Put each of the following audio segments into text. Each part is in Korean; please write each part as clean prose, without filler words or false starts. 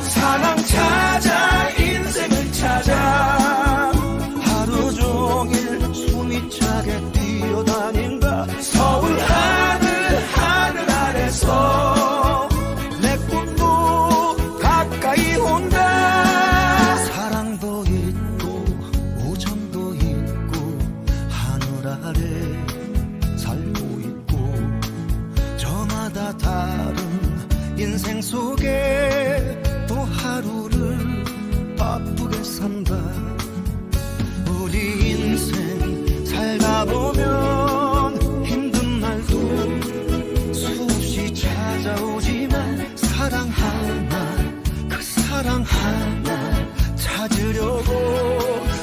사랑 찾아 인생을 찾아 하루 종일 숨이 차게 뛰어다닌다. 서울 하늘 아래서 내 꿈도 가까이 온다. 사랑도 있고 우정도 있고 하늘 아래 살고 있고 저마다 다른 인생 속에 또 하루를 바쁘게 산다. 우리 인생 살다 보면 힘든 날도 수없이 찾아오지만 사랑 하나 그 사랑 하나 찾으려고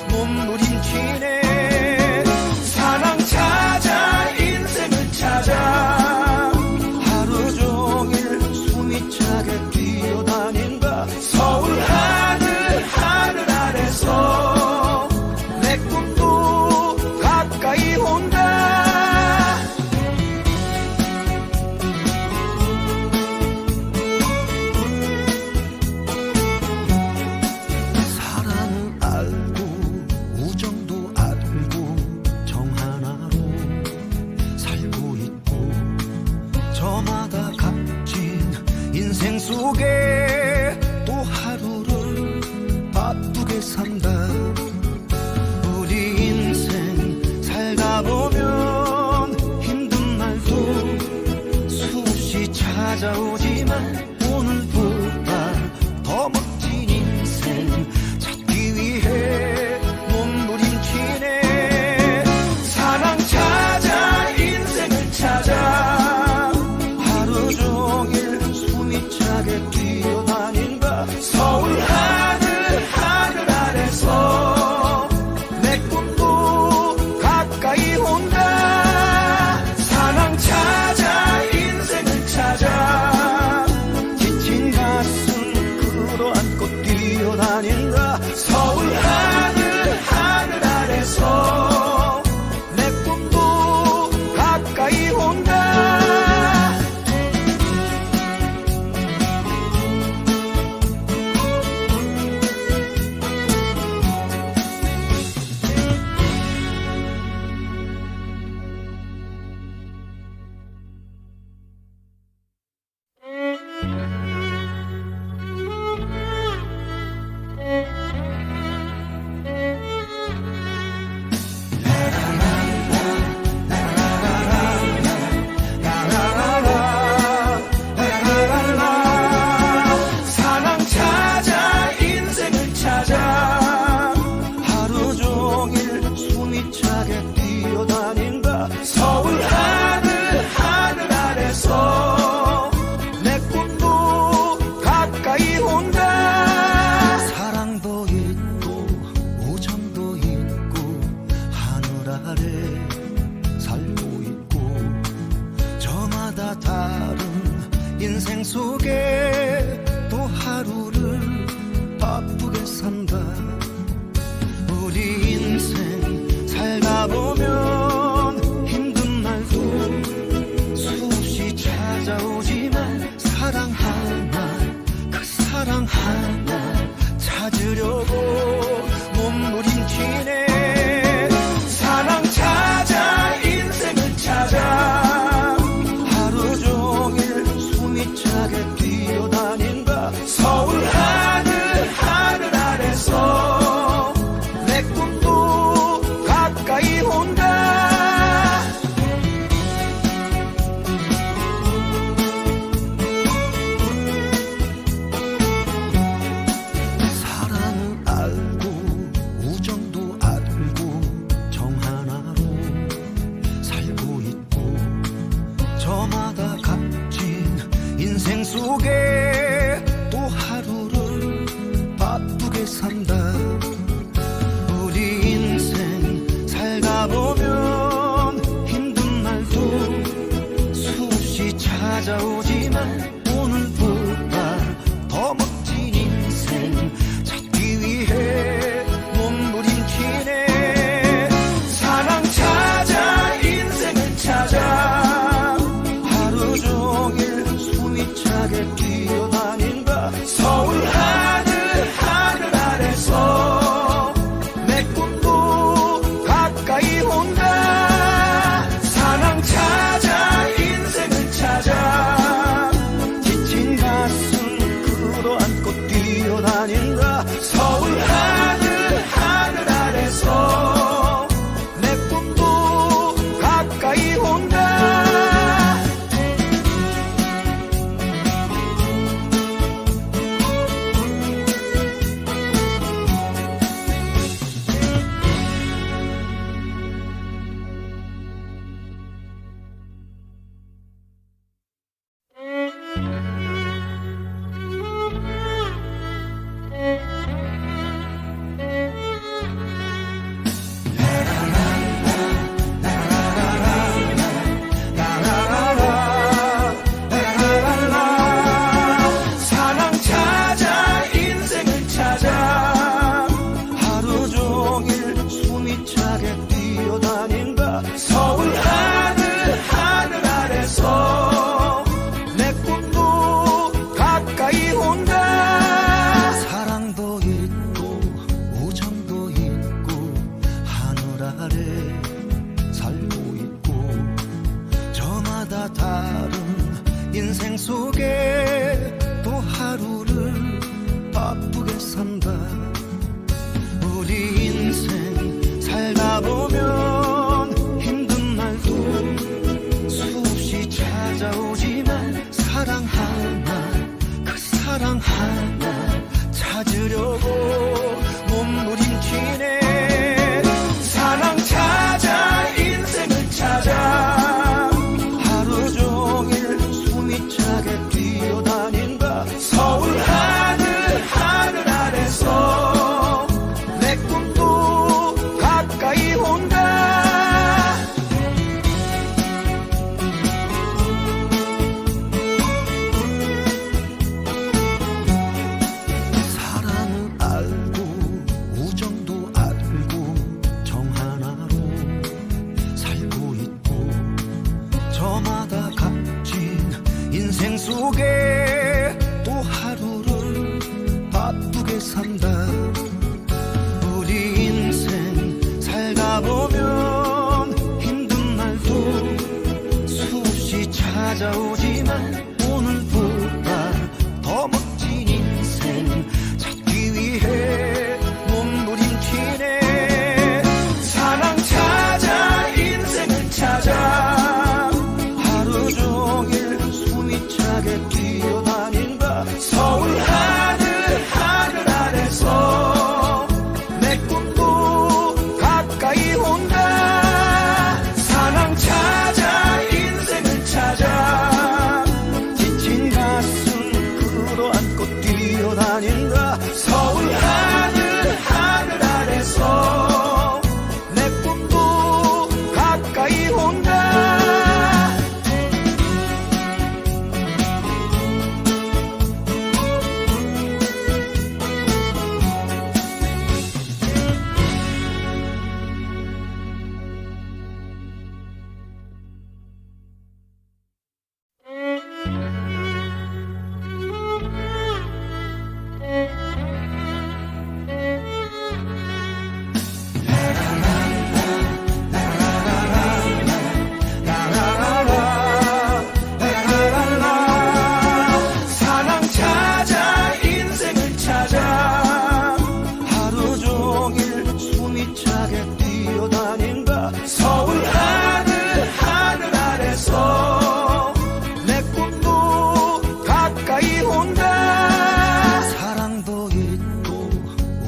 몸부림치네. 사랑 찾아 인생을 찾아 하루 종일 숨이 차게 뛰어다닌다. 서울 하늘 아래서 내 꿈도 가까이 온다. 사랑을 알고 우정도 알고 정 하나로 살고 있고 저마다 값진 인생 속에 또 하루를 바쁘게 산다. 우리 인생 살다 보면 힘든 날도 수없이 찾아오지만 오늘보다 더 멋진 인생 찾기 위해 몸부림치네. 사랑 찾아 인생을 찾아 하루 종일 숨이 차게 뛰어다닌다. 서울 하늘 아래서 내 꿈도 가까이 온다. 사랑 찾아 인생을 찾아 지친 가슴 끌어안고 뛰어다닌다. 서울 하늘 아래서 내 꿈도 가까이 온다. 사랑 찾아 인생을 찾아 하루 종일 숨이 차게 뛰어다닌다. 서울 하늘 아래서 내 꿈도 가까이 온다. 사랑도 있고 우정도 있고 하늘 아래 살고 있고 저마다 다른 인생 속에 또 하루를 바쁘게 산다. 우리 인생 살다 보면 힘든 날도 수없이 찾아오지만 사랑 하나 그 사랑 하나 찾으려고 몸부림치네. 사랑 찾아 인생을 찾아 하루 종일 숨이 차게 뛰어다닌다. 서울 하늘 아래서 내 꿈도 가까이 온다. 사랑을 알고 우정도 알고 정 하나로 살고 있고 저마다 값진 인생 속에 또 하루를 바쁘게 산다. 우리 인생 살다 보면 힘든 날도 수없이 찾아오지만 오늘보다 사랑 하나 찾으려고 몸부림치네. 사랑 찾아 인생을 찾아 하루 종일 숨이 차게 뛰어다닌다. 서울 하늘 아래서 내 꿈도 가까이 온다. 사랑을 알고 우정도 알고 정 하나로 살고 있고 저마다 값진 인생 속에 또 하루를 바쁘게 산다. 우리 인생 살다 보면 힘든 날도 수없이 찾아오지만 오늘보다 더 멋진 인생 찾기 위해 몸부림치네. 사랑 찾아 인생을 찾아 하루 종일 숨이 차게 뛰어다닌다. 서울 하늘 아래서 내 꿈도 가까이 온다. 사랑 찾아 인생을 찾아 지친 가슴 끌어안고 뛰어다닌다. 서울 하늘 아래서 내 꿈도 가까이 온다. 사랑 찾아 인생을 찾아 하루 종일 숨이 차게 뛰어다닌다. 서울 하늘 아래서 내 꿈도 가까이 온다. 사랑도 있고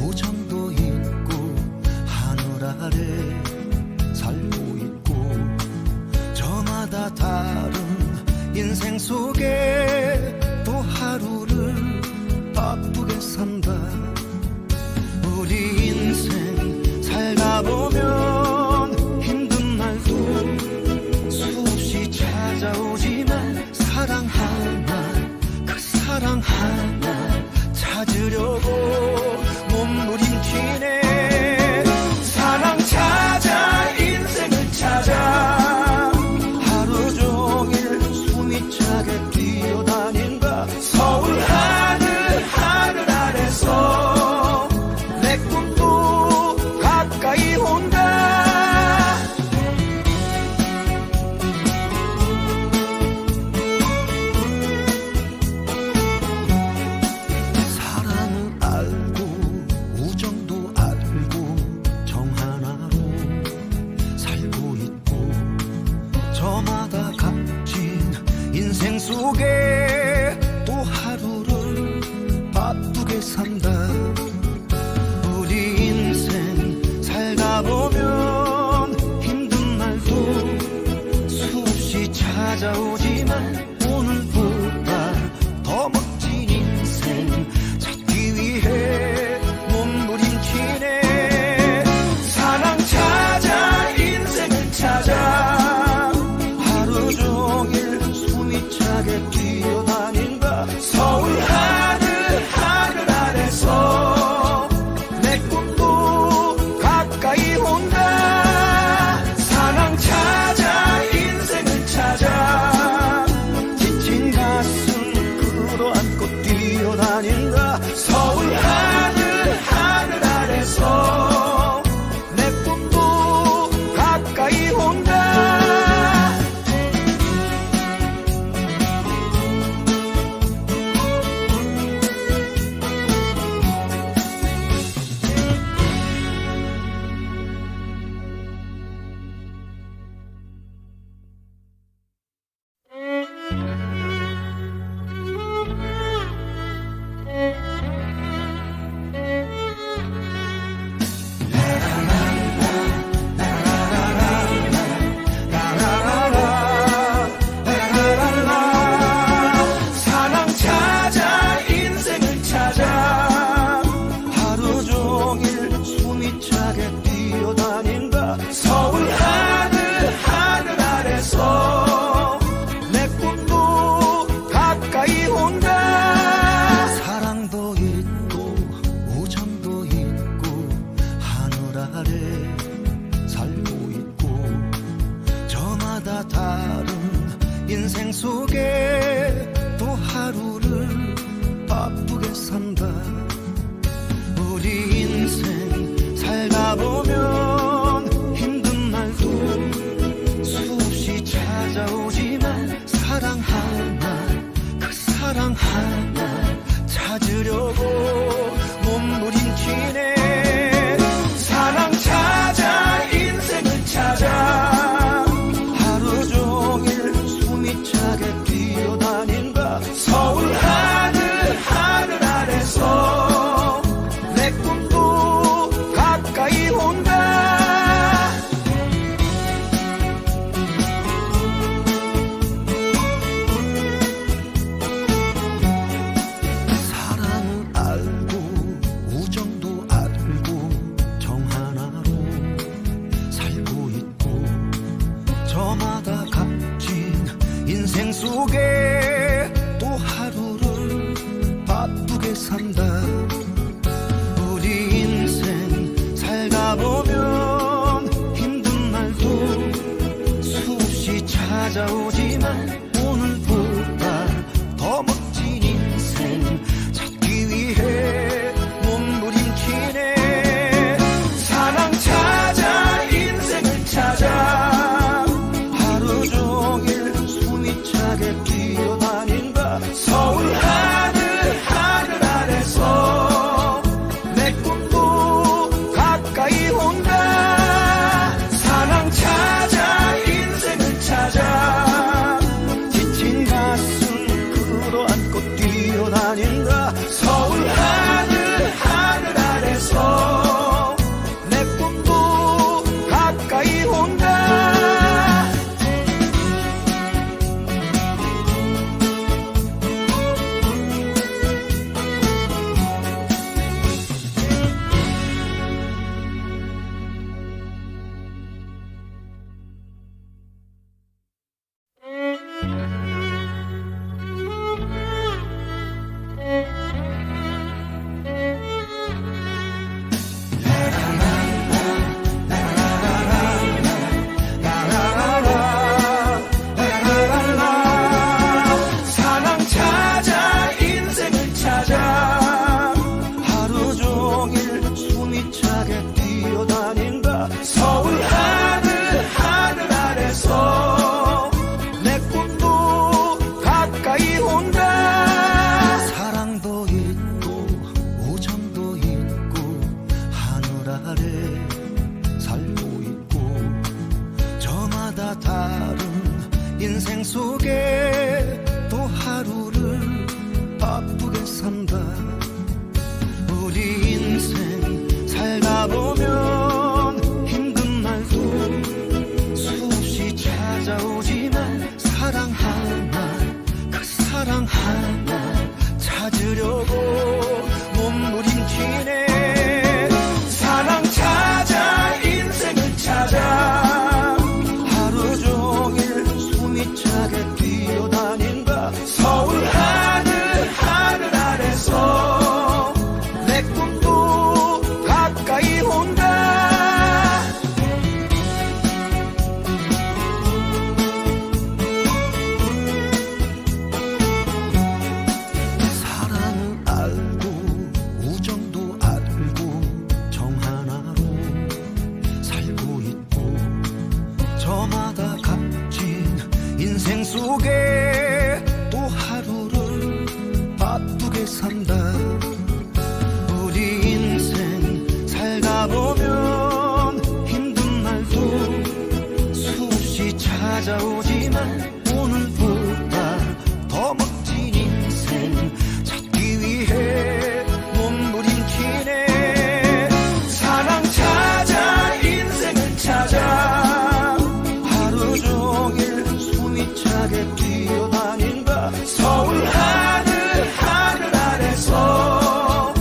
우정도 있고 하늘 아래 살고 있고 저마다 다른 인생 속에 또 하루를 바쁘게 산다. 우리 인생 살다 보면 힘든 날도 수없이 찾아오지만 사랑 하나 그 사랑 하나 찾으려고 몸부림치네. 사랑 찾아 인생을 찾아 하루 종일 숨이 차게 뛰어다닌다. 서울 하늘 아래서 내 꿈도 가까이 온다. 사랑을 알고 우정도 알고 정 하나로 살고 있고 저마다 값진 인생 속에 또 하루를 바쁘게 산다. 우리 인생 살다 보면 힘든 날도 수없이 찾아오지만 오늘보다 더 멋진 인생 찾기 위해 몸부림치네. 사랑 찾아 인생을 찾아 하루 종일 숨이 차게 뛰어다닌다. 서울 하늘 아래서 내 꿈도 가까이 온다. 사랑 찾아 인생을 찾아 지친 가슴 끌어안고 뛰어다닌다. 서울 하늘 아래서 내 꿈도 가까이 온다. 산다. 우리 인생 살다 보면 힘든 날도 수없이 찾아오지만 오늘보다 더 멋진 인생 찾기 위해 몸부림치네. 사랑 찾아 인생을 찾아 하루 종일 숨이 차게 뛰어다닌다. 서울 하늘 아래서 내 꿈도 가까이 온다. 사랑 찾아 인생을 찾아 지친 가슴 끌어안고 뛰어다닌다. 서울 하늘 아래서 내 꿈도 가까이 온다. 사랑 찾아 인생을 찾아 하루 종일 숨이 차게 뛰어다닌다. 서울 하늘 아래서 내 꿈도 가까이 온다. 사랑도 있고 우정도 있고 하늘 아래 살고 있고 저마다 다른 인생 속에 또 하루를 바쁘게 산다. 우리 인생 살다 보면 힘든 날도 수없이 찾아오지만 사랑 하나 그 사랑 하나 찾으려고 몸부림치네. 사랑 찾아 인생을 찾아 하루 종일 숨이 차게 뛰어다닌다. 서울 하늘 아래서 내 꿈도 가까이 온다. 사랑을 알고 우정도 알고 정 하나로 살고 있고 저마다 값진 인생 속에 또 하루를 바쁘게 산다. 우리 인생 살다 보면 힘든 날도 수없이 찾아오지만 오늘보다 더 멋진 인생 찾기 위해 몸부림치네. 사랑 찾아 인생을 찾아 하루 종일 숨이 차게 뛰어다닌다. 서울 하늘 아래서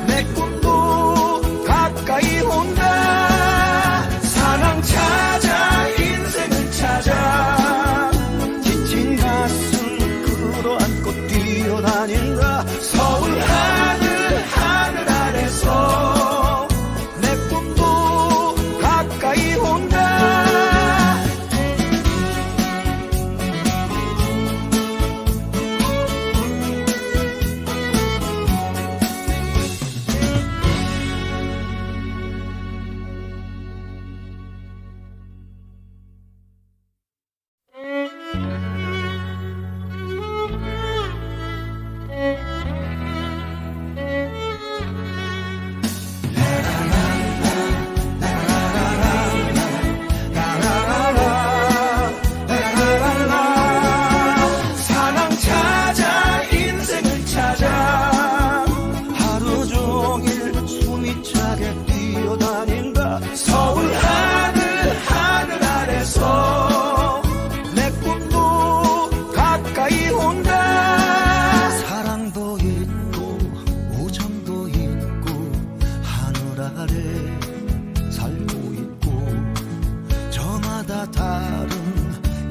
내 꿈도 가까이 온다. 사랑 찾아 인생을 찾아 지친 가슴 끌어안고 뛰어다닌다. 서울 하늘 아래서 내 꿈도 가까이 온다. 사랑 찾아 인생을 찾아 하루 종일 숨이 차게 뛰어다닌다. 서울 하늘 아래서 내 꿈도 가까이 온다. 사랑도 있고 우정도 있고 하늘 아래 살고 있고 저마다 다른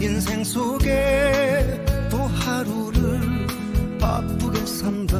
인생 속에 또 하루를 바쁘게 산다.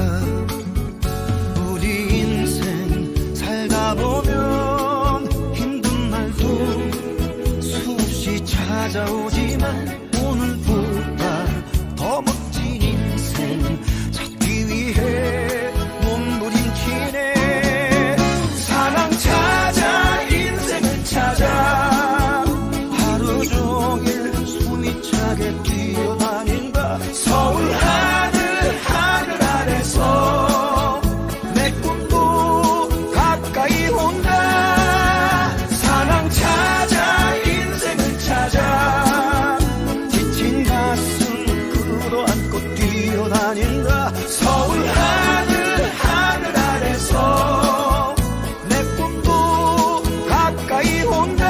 산다. 우리 인생 살다 보면 힘든 날도 수없이 찾아오지만 오늘보다 더 멋진 인생 찾기 위해 몸부림치네. 사랑 찾아 인생을 찾아 하루 종일 숨이 차게 뛰어다닌다. 서울 하늘 아래서 내 꿈도 가까이 온다. 사랑 찾아 인생을 찾아 지친 가슴 끌어안고 뛰어다닌다. 서울 하늘 아래서 내 꿈도 가까이 온다.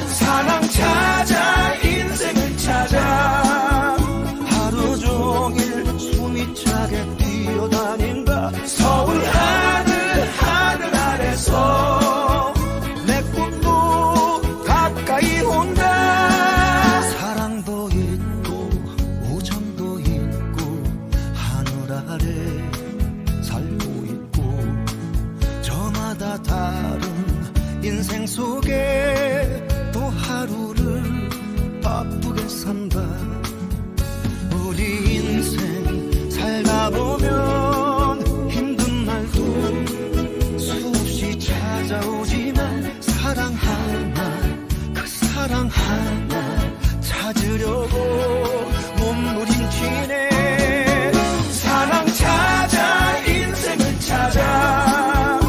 사랑 찾아 인생을 찾아 하루 종일 숨이 차게 뛰어다닌다. 서울 하늘 아래서 내 꿈도 가까이 온다. 사랑도 있고 우정도 있고 하늘 아래 살고 있고 저마다 다른 인생 속에 또 하루를 바쁘게 산다. 우리 인생 살다 보면 힘든 날도 수없이 찾아오지만 사랑 하나 그 사랑 하나 찾으려고 몸부림치네. 사랑 찾아 인생을 찾아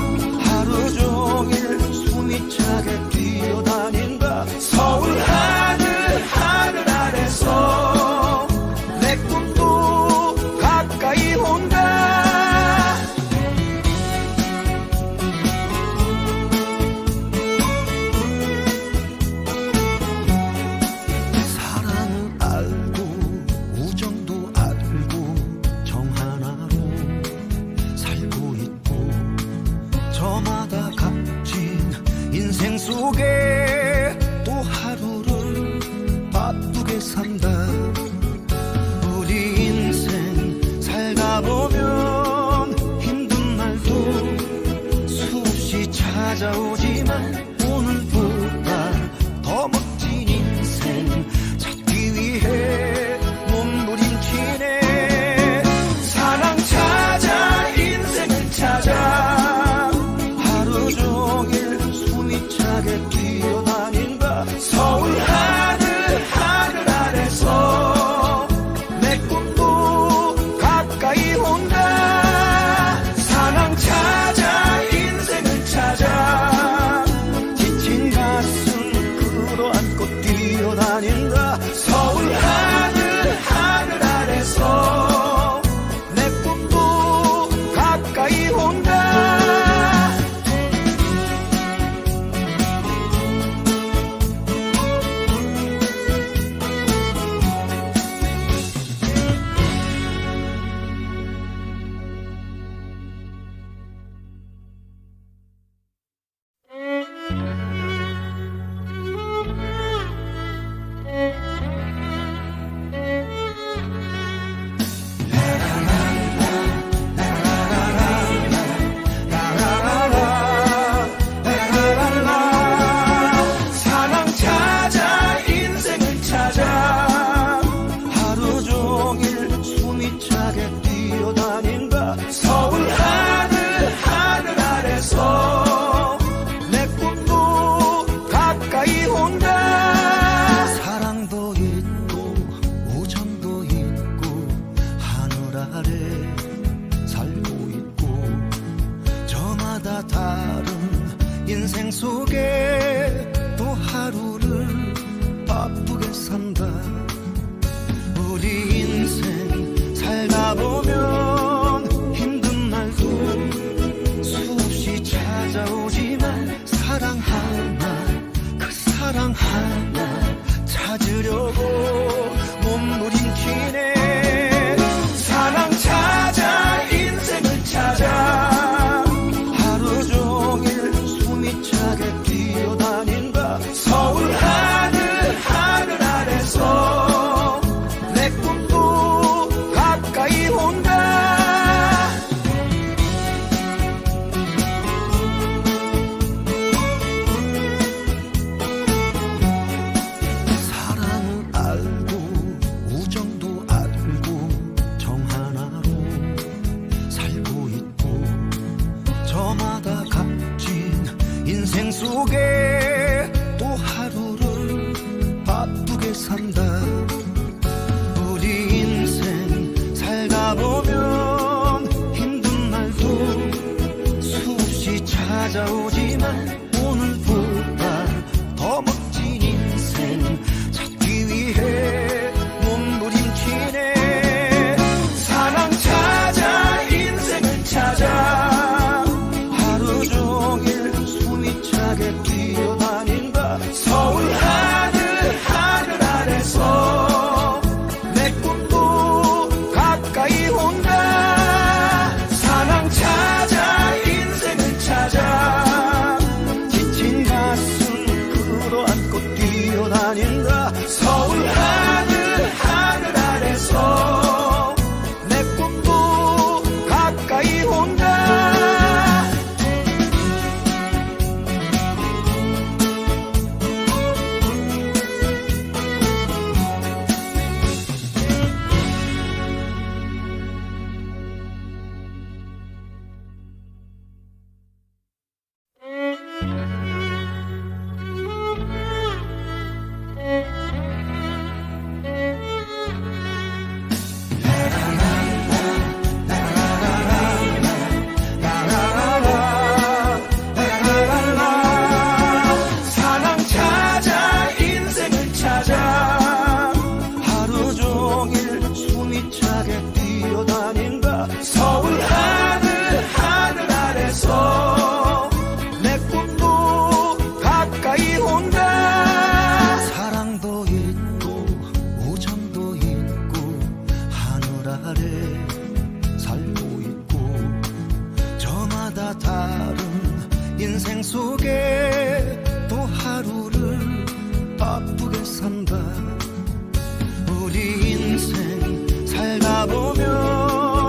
하루 종일 숨이 차게 뛰어다닌다. 서울 하늘 아래서 내 꿈도 가까이 온다. 사랑을 알고 우정도 알고 정 하나로 살고 있고 저마다 값진 인생 속에 또 하루를 바쁘게 산다. 우리 인생 살다 보면 힘든 날도 수없이 찾아오지만 오늘보다 더 멋진 인생 찾기 위해 몸부림치네. 사랑 찾아 인생을 찾아 하루 종일 숨이 차게 뛰어다닌다. 서울 하늘 아래서 내 꿈도 가까이 온다. 사랑 찾아 인생을 찾아 우리 인생 살다 보면 힘든 날도 수없이 찾아오지만 사랑 하나, 그 사랑 하나 찾으려고 몸부림치네. 사랑 찾아 인생을 찾아 하루 종일 숨이 차게 뛰어다닌다. 서울 하늘 아래서 내 꿈도 가까이 온다. 사랑을 알고 우정도 알고 정 하나로 살고 있고 저마다 값진 인생 속에 또 하루를 바쁘게 산다. 우리 인생 살다 보면 힘든 날도 수없이 찾아오지만 오늘보다 더 멋진 인생 찾기 위해 몸부림치네. 사랑 찾아 인생을 찾아 하루 종일 숨이 차게 뛰어다닌다. 서울 하늘 아래서 내 꿈도 가까이 온다. 사랑 찾아 인생을 찾아 지친 가슴 끌어안고 뛰어다닌다. 서울 하늘 아래서 내 꿈도 가까이 온다. 사랑 찾아 인생을 찾아 하루 종일 숨이 차게 뛰어다닌다. 서울 하늘 아래서 내 꿈도 가까이 온다. 사랑도 있고 우정도 있고 하늘 아래 살고 있고 저마다 다른 인생 속에 또 하루를 바쁘게 산다. 우리 인생 살다 보면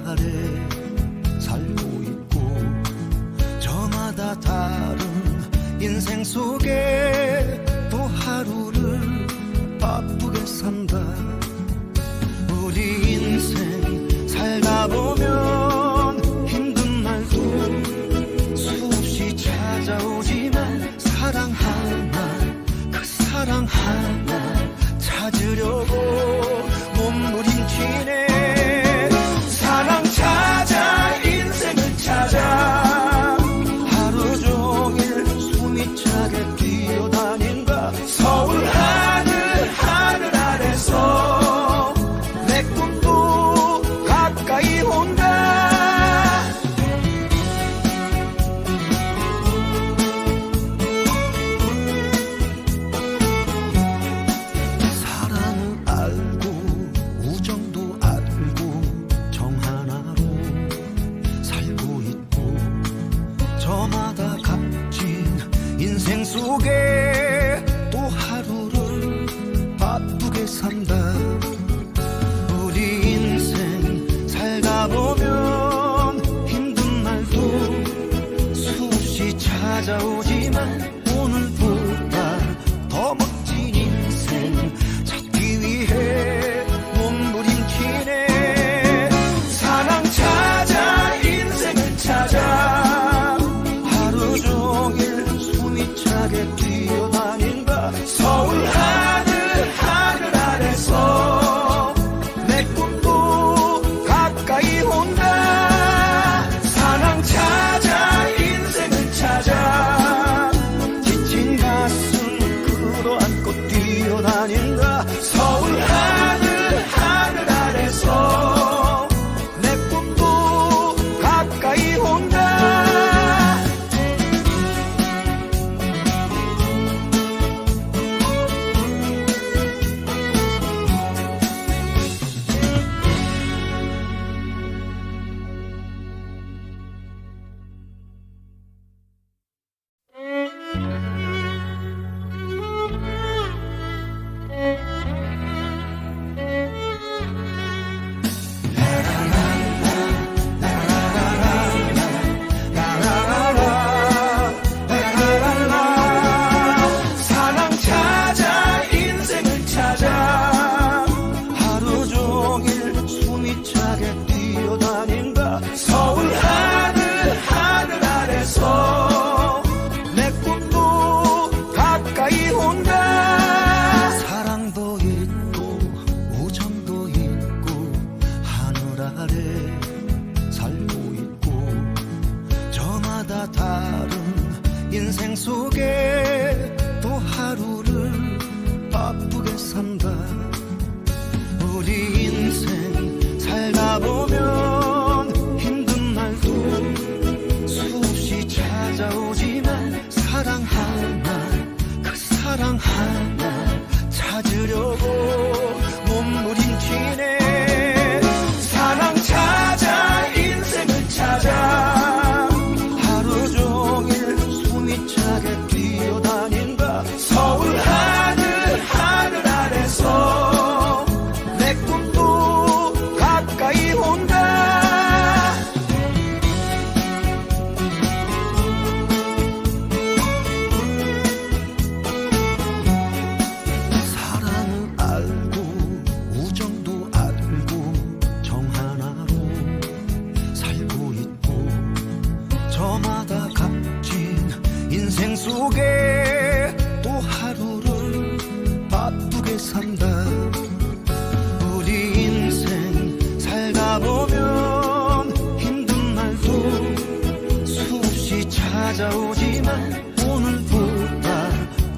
아래 살고 있고 저마다 다른 인생 속에 또 하루를 바쁘게 산다. 우리 인생 살다 보면 힘든 날도 수없이 찾아오지만 사랑 하나 그 사랑 하나 찾으려고 몸부림치네. 사랑 찾아 인생을 찾아 하루 종일 숨이 차게 뛰어다닌다. 서울 하늘 아래서 내 꿈도 가까이 온다. 사랑을 알고 우정도 알고 정 하나로 살고 있고 저마다 값진 인생 속에 또 하루를 바쁘게 산다. 우리 인생 살다 보면 힘든 날도 수없이 찾아오지만 오늘보다 더 멋진 인생 찾기 위해 몸부림치네. 사랑 찾아 인생을 찾아 하루 종일 숨이 차게 뛰어다닌다. 서울 하늘 아래서 내 꿈도 가까이 온다. 사랑 찾아 인생을 찾아 지친 가슴 끌어안고 뛰어다닌다. 서울 하늘 아래서 내 꿈도 가까이 온다. 사랑 찾아 인생을 찾아 하루 종일 숨이 차게 뛰어다닌다. 서울 하늘 아래서 내 꿈도 가까이 온다. 사랑도 있고 우정도 있고 하늘 아래 살고 있고 저마다 다른 인생 속에 또 하루를 바쁘게 산다. 우리 인생 살다 보면 힘든 날도 수없이 찾아오지만 사랑 하나 그 사랑 하나 찾으려고 몸부림치네. 사랑 찾아 인생을 찾아 하루 종일 숨이 차게 뛰어다닌다. 서울 하늘 아래서 내 꿈도 가까이 온다. 사랑을 알고 우정도 알고 정 하나로 살고 있고 저마다 값진 인생 속에 또 하루를 바쁘게 산다. 우리 인생 살다 보면 힘든 날도 수없이 찾아오지만 오늘보다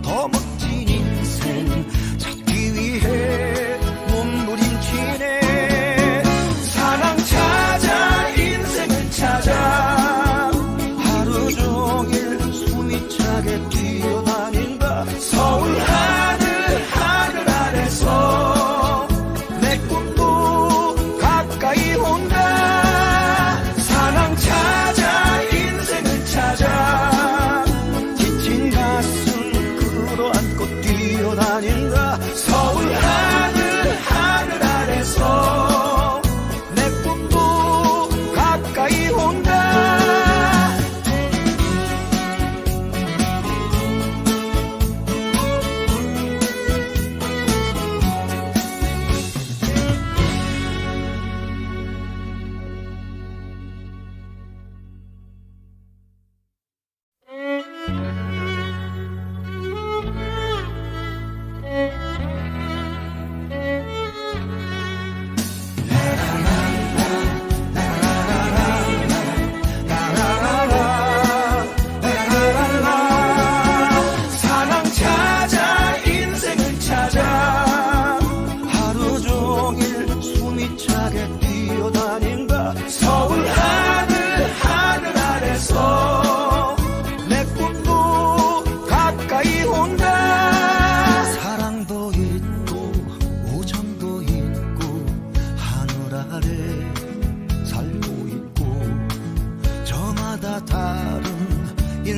더 멋진 인생 찾기 위해 몸부림치네. 사랑 찾아 인생을 찾아 하루 종일 숨이 차게 뛰어다닌다. 서울 하늘 아래서 내 꿈도 가까이 온다. 사랑 찾아 인생을 찾아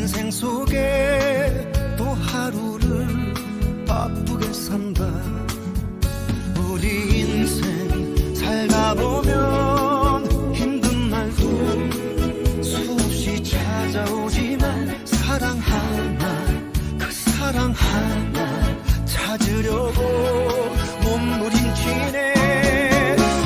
인생 속에 또 하루를 바쁘게 산다. 우리 인생 살다 보면 힘든 날도 수없이 찾아오지만 사랑 하나, 그 사랑 하나 찾으려고 몸부림치네.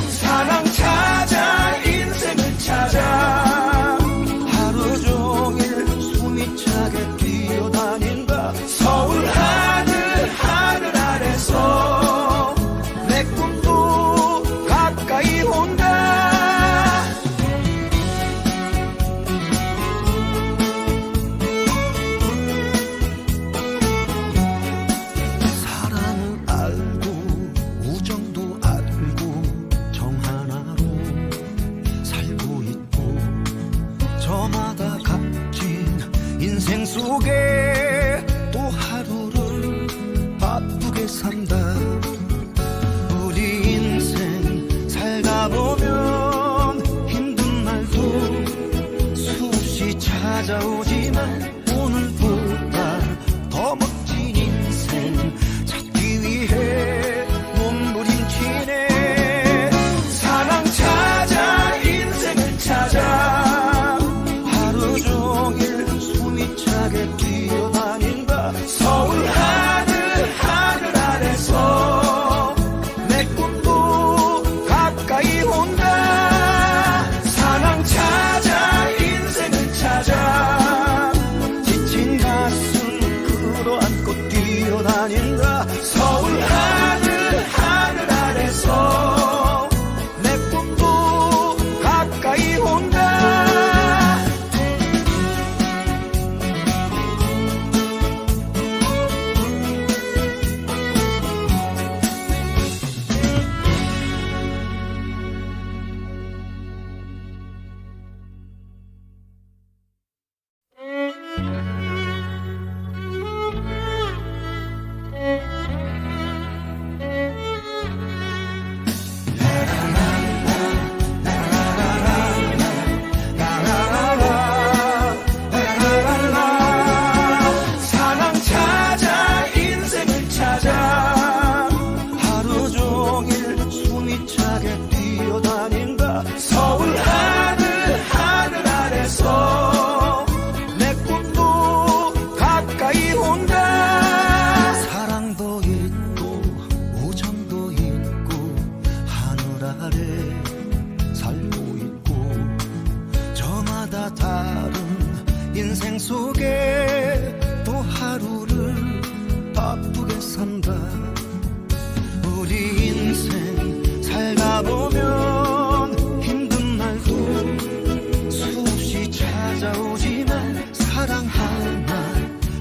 사랑 찾아 인생을 찾아 하루 종일 숨이 차게 뛰어다닌다. 서울 하늘 하늘 아래서 내 꿈도 가까이 온다. 사랑을 알고 우정도 알고 정 하나로 살고 있고 저마다 값진 인생 속에 또 하루를 바쁘게 산다. 우리 인생 살다 보면 힘든 날도 수없이 찾아오지만 오늘보다 더 멋진 인생 찾기 위해 몸부림치네. 사랑 찾아 인생을 찾아 하루 종일 숨이 차게 뛰어다닌다. 서울 하늘 하늘 아래서 내 꿈도 가까이 온다. 사랑 찾아 인생을 찾아 지친 가슴 끌어안고 뛰어다닌다. 서울 하늘 하늘 아래서 내 꿈도 가까이 온다. 사랑 찾아 인생을 찾아 하루 종일 숨이 차게 뛰어다닌다. 서울 하늘 하늘 아래서 내 꿈도 가까이 온다. 사랑도 있고 우정도 있고 하늘 아래 살고 있고 저마다 다른 인생 속에 또 하루를 바쁘게 산다. 우리 인생 살다 보면 힘든 날도 수없이 찾아오지만 사랑 하나,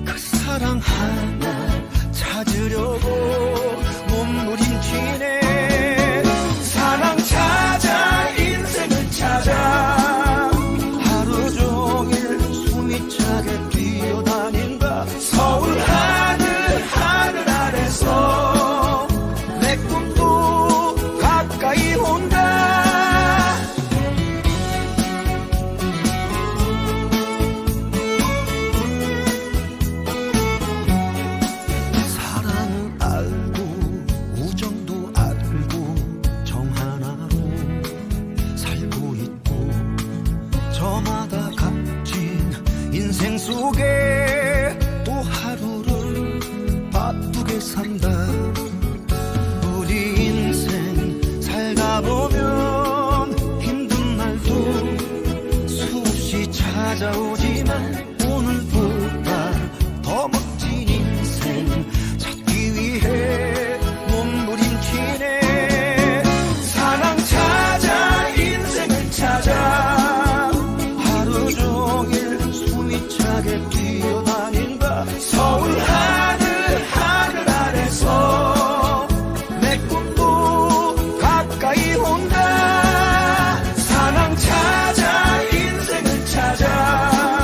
그 사랑 하나 찾으려고 몸부림치네. 사랑 찾아 인생을 찾아 하루 종일 숨이 차게 뛰어다닌다. 서울 하늘 하늘 아래서 내 꿈도 가까이 온다. 사랑을 알고 우정도 알고 정 하나로 살고 있고 저마다 값진 인생 속에 또 하루를 바쁘게 산다. 우리 인생 살다 보면 힘든 날도 수없이 찾아오지만 오늘보다 더 멋진 인생 찾기 위해 몸부림치네. 사랑 찾아 인생을 찾아 하루 종일 숨이 차게 뛰어다닌다. 서울 하늘 하늘 아래서 내 꿈도 가까이 온다. 사랑 찾아 인생을 찾아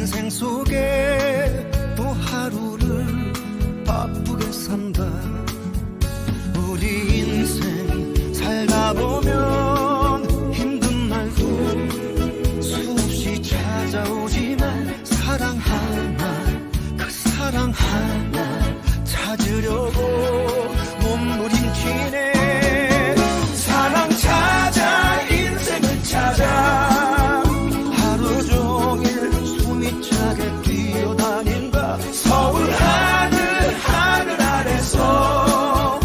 인생 속에 또 하루를 바쁘게 산다. 우리 인생 살다 보면 힘든 날도 수없이 찾아오지만 사랑 하나, 그 사랑 하나 찾으려고 몸부림치네. 사랑 찾아 인생을 찾아 하루 종일 숨이 차게 뛰어다닌다. 서울 하늘 아래서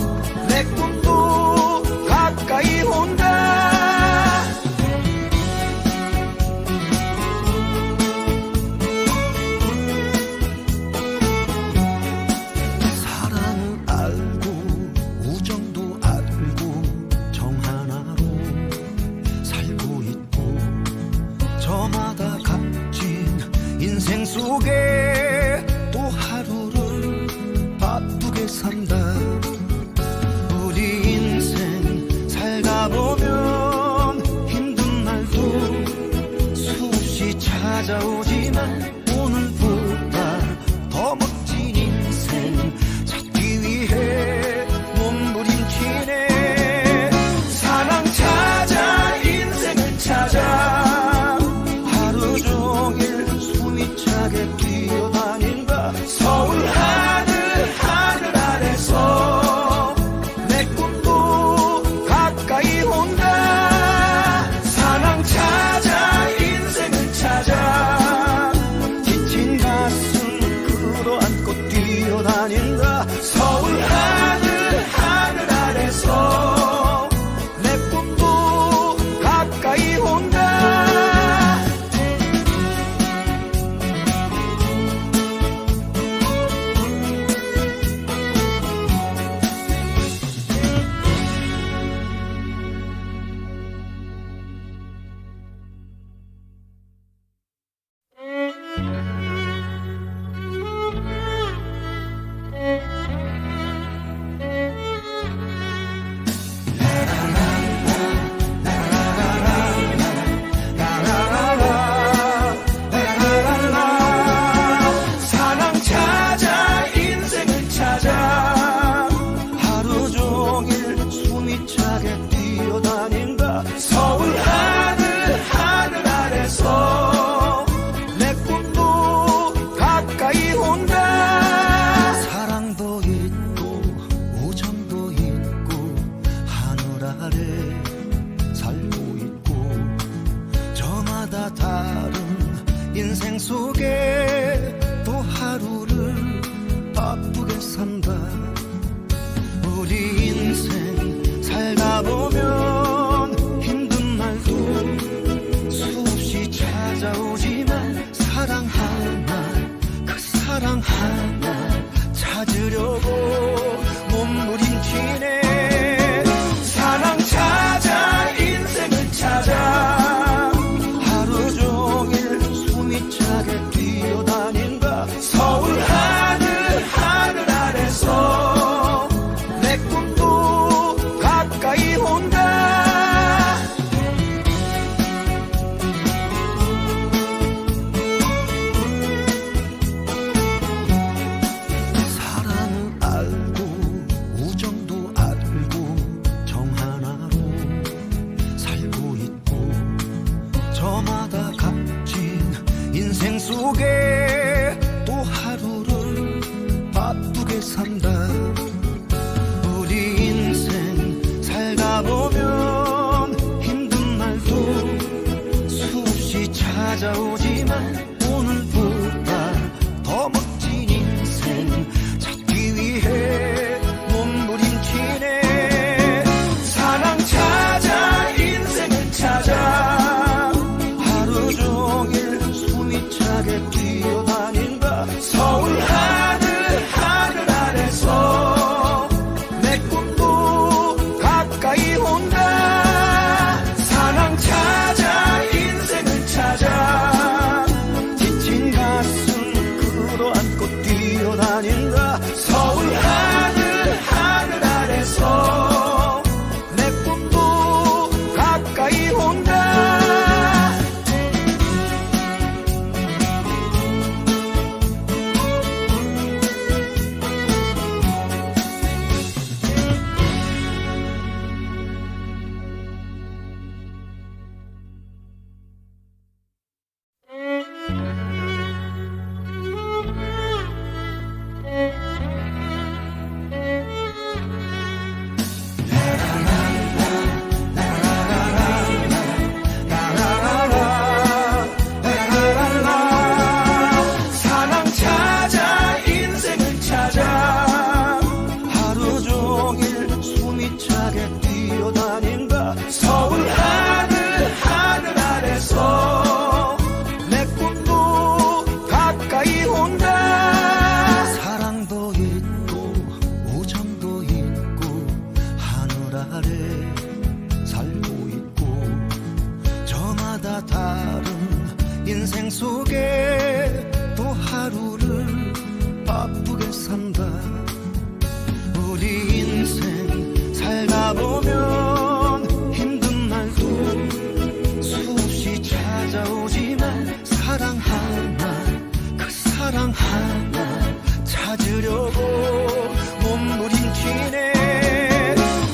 내 꿈도 가까이 온다. 사랑을 알고 우정도 알고 정 하나로 살고 있고 저마다 값진 인생 속에 또 하루를 바쁘게 산다. 우리 인생 살다 보면 힘든 날도 수없이 찾아오지만 오늘보다 더 멋진 인생 찾기 위해 몸부림치네. 사랑 찾아 인생을 찾아 하루 종일 숨이 차게 뛰어다닌다. 서울 하늘 아래서 내 꿈도 가까이 온다. 사랑 찾아 인생을 찾아 지친 가슴 끌어안고 뛰어다닌다. 서울 하늘 아래서 내 꿈도 가까이 온다. 사랑 찾아 인생을 찾아 하루 종일 숨이 차게 뛰어다닌다. 서울 하늘 아래서 내 꿈도 가까이 온다. 사랑도 있고 우정도 있고 하늘 아래 살고 있고 저마다 다른 인생 속에 또 하루를 바쁘게 산다. 우리 인생 살다 보면 힘든 날도 수없이 찾아오지만 사랑 하나, 그 사랑 하나 찾으려고 몸부림치네. 사랑 찾아 인생을 찾아 하루 종일 숨이 차게 뛰어다닌다. 서울 하늘 아래서 내 꿈도 가까이 온다. 사랑을 알고 우정도 알고 정 하나로 살고 있고 저마다 값진 인생 속에 또 하루를 바쁘게 산다. 우리 인생 살다 보면 힘든 날도 수없이 찾아오지만 오늘보다 더 멋진 인생 찾기 위해 몸부림치네. 사랑 찾아 인생을 찾아 하루 종일 숨이 차게 뛰어다닌다. 서울 하늘 아래서 내 꿈도 가까이 온다. 사랑 찾아 인생을 찾아 사랑 찾아 인생을 찾아 하루 종일 숨이 차게 뛰어다닌다. 서울 하늘 아래서 내 꿈도 가까이 온다. 사랑도 있고 우정도 있고 하늘 아래 살고 있고 저마다 다른 인생 속에 또 하루를 바쁘게 산다. 우리 인생 살다 보면 힘든 날도 수없이 찾아오지만 사랑 하나 그 사랑 하나 찾으려고 몸부림치네.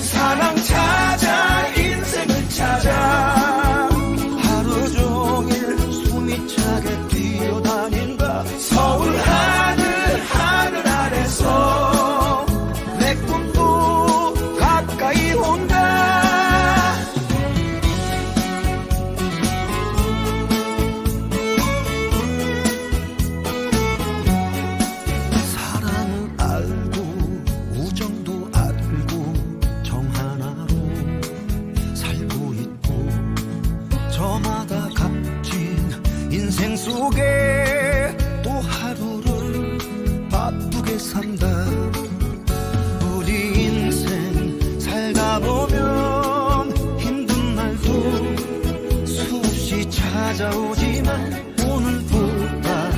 사랑 찾아 인생을 찾아 하루 종일 숨이 차게 뛰어다닌다. 서울 하늘 아래서 내 꿈도 가까이 온다. 사랑을 알고 우정도 알고 정 하나로 살고 있고 저마다 값진 인생 속에 또 하루를 바쁘게 산다. 우리 인생 살다 보면 힘든 날도 수없이 찾아오지만 오늘보다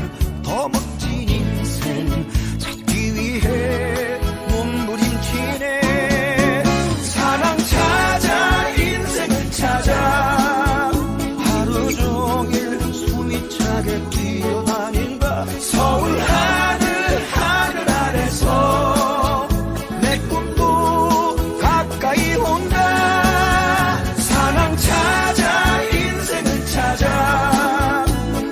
더 멋진 인생 찾기 위해 몸부림치네. 사랑 찾아 인생을 찾아 하루 종일 숨이 차게 뛰어다닌다. 서울 하늘 아래서 내 꿈도 가까이 온다. 사랑 찾아 인생을 찾아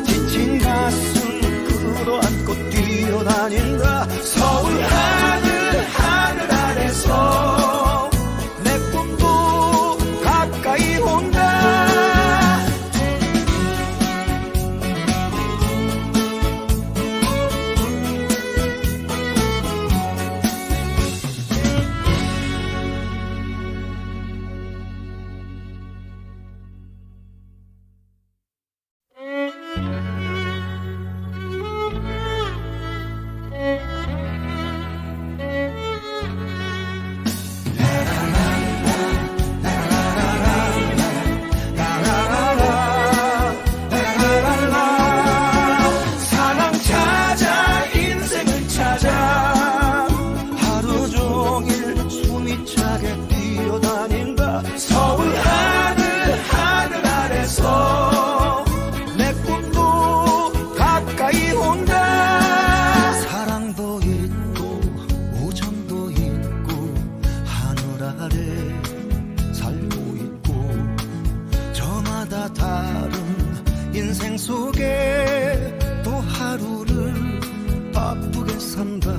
지친 가슴 끌어안고 뛰어다닌다. 서울 하늘 아래서 내 꿈도 가까이 온다. 사랑 찾아 인생을 찾아 하루 종일 숨이 차게 뛰어다닌다. 서울 하늘 아래서 내 꿈도 가까이 온다. 사랑도 있고 우정도 있고 하늘 아래 살고 있고 저마다 다른 인생 속에 또 하루를 바쁘게 산다.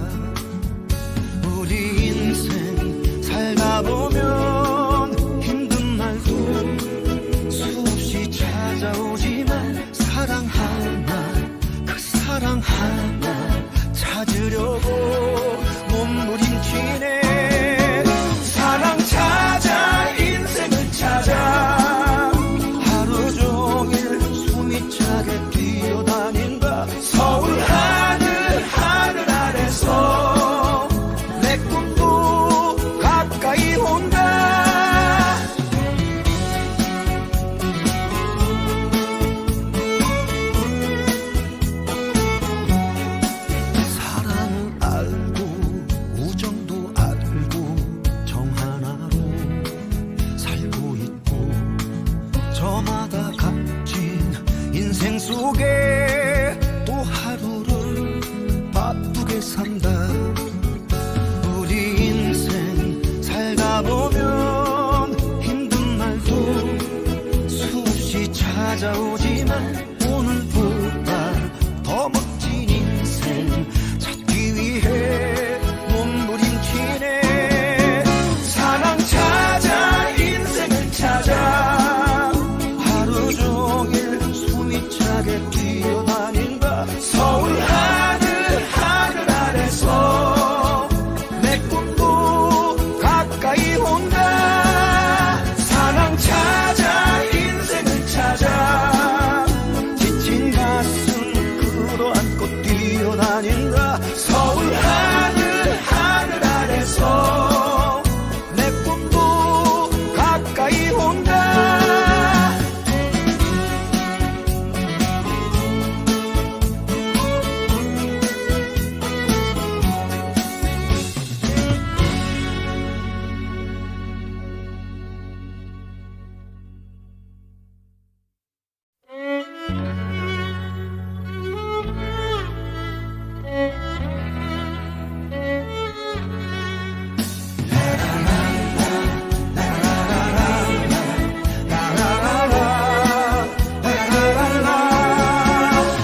우리 인생 살다 보면 힘든 날도 수없이 찾아오지만 사랑 하나 그 사랑 하나 찾으려고 몸부림치네. 사랑 찾아 인생을 찾아 하루 종일 숨이 차게 뛰어다닌다. 서울 하늘 아래서 내 꿈도 가까이 온다. 사랑을 알고 우정도 알고 정 하나로 살고 있고 저마다 값진 인생 속에 또 하루를 바쁘게 산다. 우리 인생 살다 보면 힘든 날도 수없이 찾아오지만 오늘보다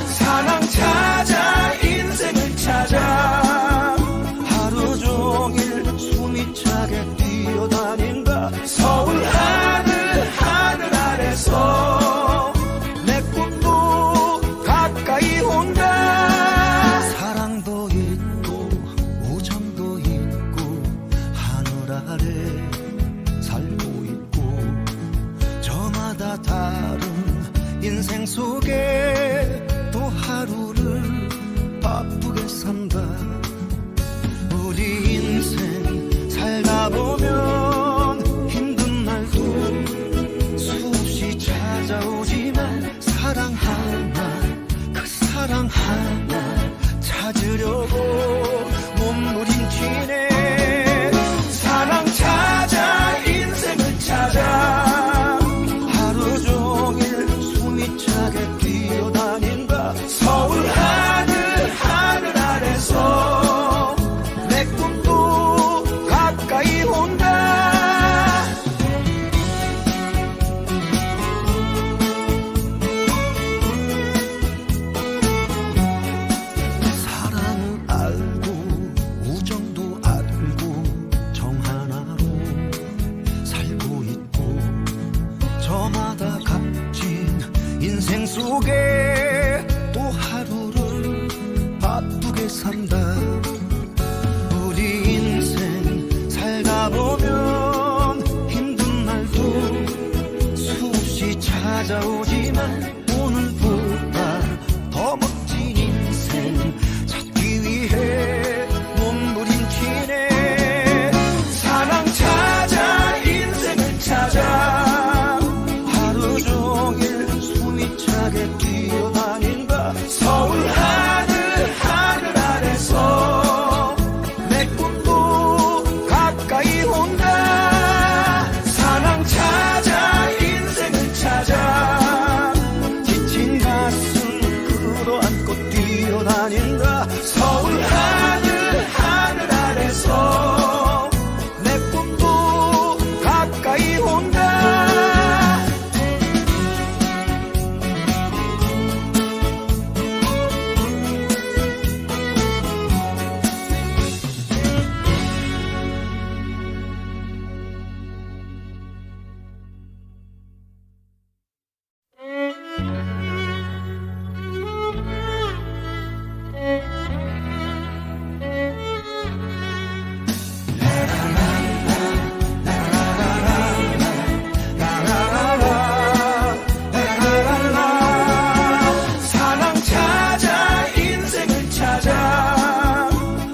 사랑 찾아 인생을 찾아 하루 종일 숨이 차게 뛰어다닌다. 서울 하늘 아래서 내 꿈도 가까이 온다. 사랑도 있고 우정도 있고 하늘 아래 살고 있고 저마다 다른 인생 속에 또 하루를 바쁘게 산다. 우리 인생 살다 보면 힘든 날도 수없이 찾아오지만 사랑 하나 그 사랑 하나 찾으려고 몸부림치네. 사랑 찾아 인생을 찾아 하루 종일 숨이 차게 뛰어다닌다. 서울 하늘 아래서 내 꿈도 가까이 온다. 사랑을 알고 우정도 알고 정 하나로 살고 있고 저마다 값진 인생 속에 또 하루를 바쁘게 산다. 우리 인생 살다 보면 힘든 날도 수없이 찾아오지만 오늘보다 더 멋진 인생 찾기 위해 몸부림치네. 사랑 찾아 인생을 찾아 하루 종일 숨이 차게 뛰어다닌다. 서울 하늘 아래서 내 꿈도 가까이 온다. 사랑 찾아 인생을 찾아 지친 가슴 끌어안고 뛰어다닌다. 서울 하늘 아래서 내 꿈도 가까이 온다. 사랑 찾아 인생을 찾아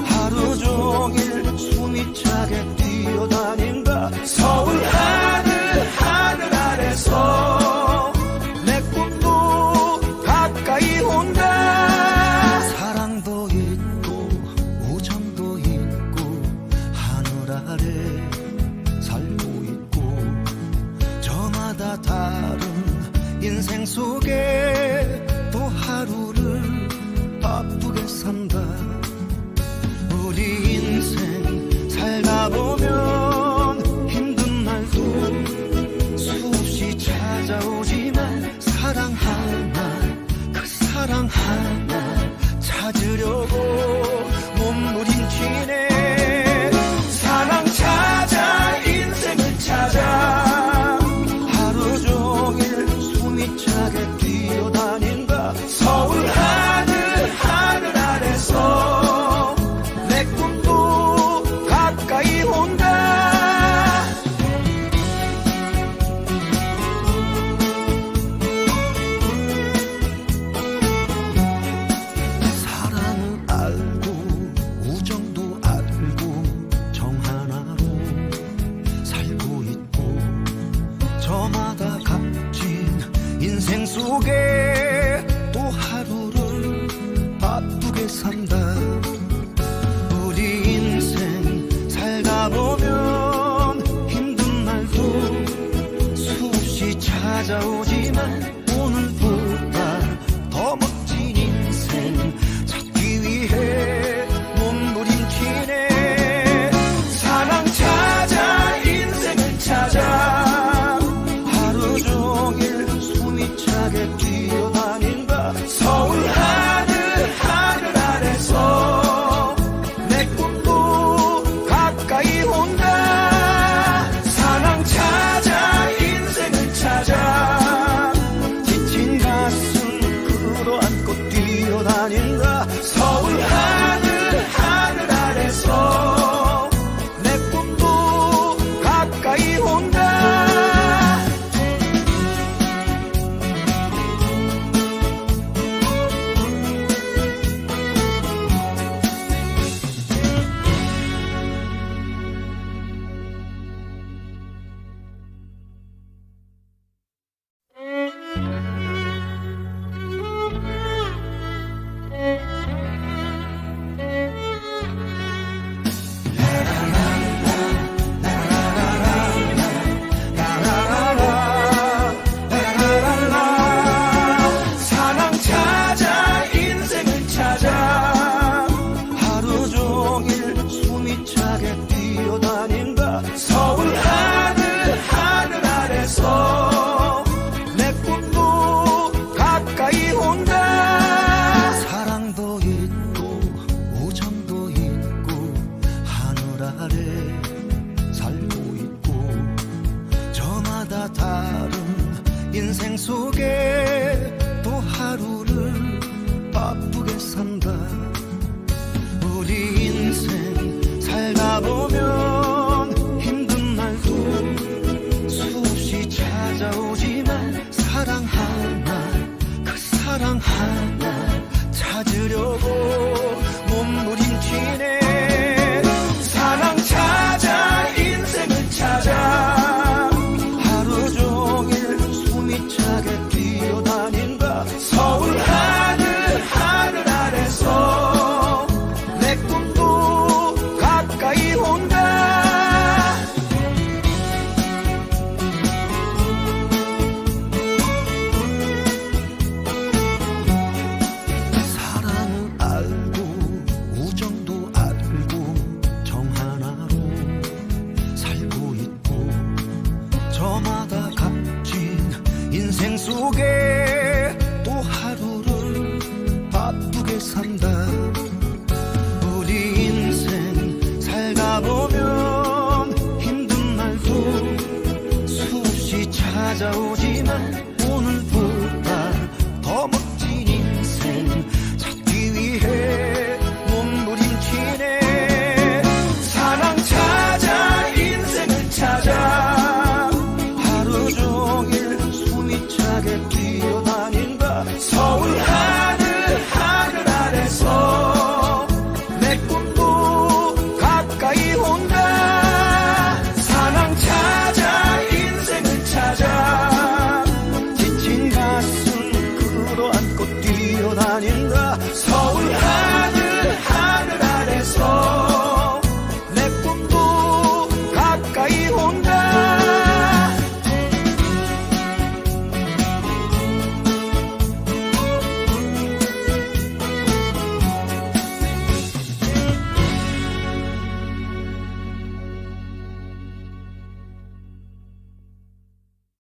하루 종일 숨이 차게 뛰어다닌다. 서울 하늘 아래서 내 꿈도 가까이 온다. 사랑도 있고 우정도 있고 하늘 아래 살고 있고 저마다 다른 인생 속에 또 하루를 바쁘게 산다. 우리 인생 살다 보면 힘든 날도 수없이 찾아오지만 사랑 하나 그 사랑 하나 찾으려고 몸부림치네. 사랑 찾아 인생을 찾아 하루 종일 숨이 차게 뛰어다닌다. 서울 하늘 아래서 내 꿈도 가까이 온다. 사랑을 알고 우정도 알고 정 하나로 살고 있고 저마다 값진 인생 속에 또 하루를 바쁘게 산다. 우리 인생 살다 보면 힘든 날도 수없이 찾아오지만 오늘보다 사랑하나